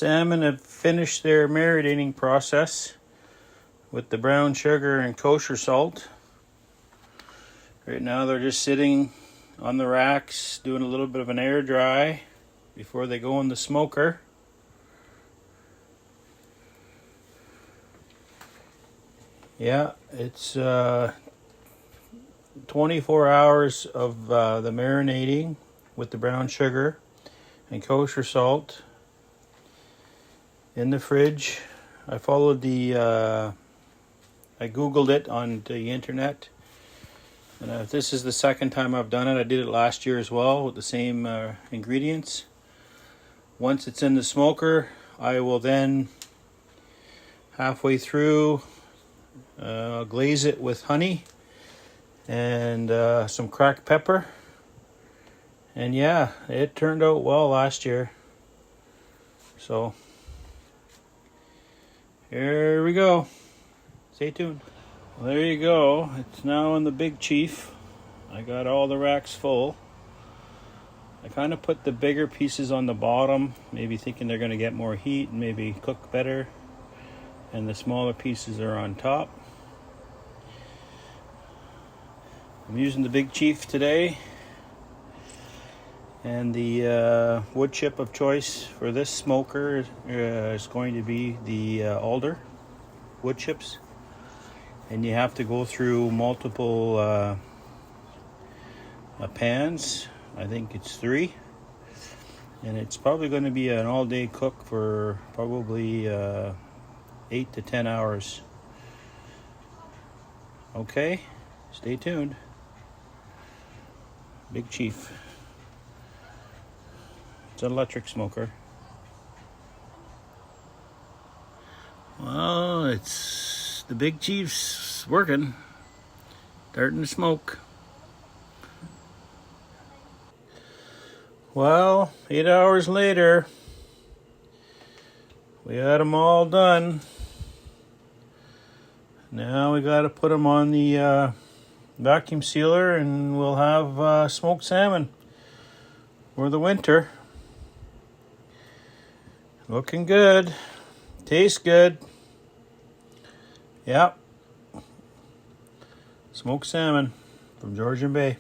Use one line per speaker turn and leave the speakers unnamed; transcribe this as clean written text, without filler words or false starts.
salmon have finished their marinating process with the brown sugar and kosher salt. Right now they're just sitting on the racks doing a little bit of an air dry before they go in the smoker. Yeah, it's 24 hours of the marinating with the brown sugar and kosher salt in the fridge. I followed I googled it on the internet, and this is the second time I've done it. I did it last year as well with the same ingredients. Once it's in the smoker, I will then halfway through glaze it with honey and some cracked pepper. And yeah, it turned out well last year. So here we go. Stay tuned. Well, there you go. It's now in the Big Chief. I got all the racks full. I kind of put the bigger pieces on the bottom, maybe thinking they're going to get more heat and maybe cook better. And the smaller pieces are on top. I'm using the Big Chief today. And the wood chip of choice for this smoker is going to be the alder wood chips. And you have to go through multiple pans. I think it's 3. And it's probably going to be an all-day cook for probably 8 to 10 hours. Okay, stay tuned. Big Chief. It's an electric smoker. Well, it's the Big Chief's working. Starting to smoke. Well, 8 hours later, we had them all done. Now we got to put them on the vacuum sealer, and we'll have smoked salmon for the winter. Looking good. Tastes good. Yep. Smoked salmon from Georgian Bay.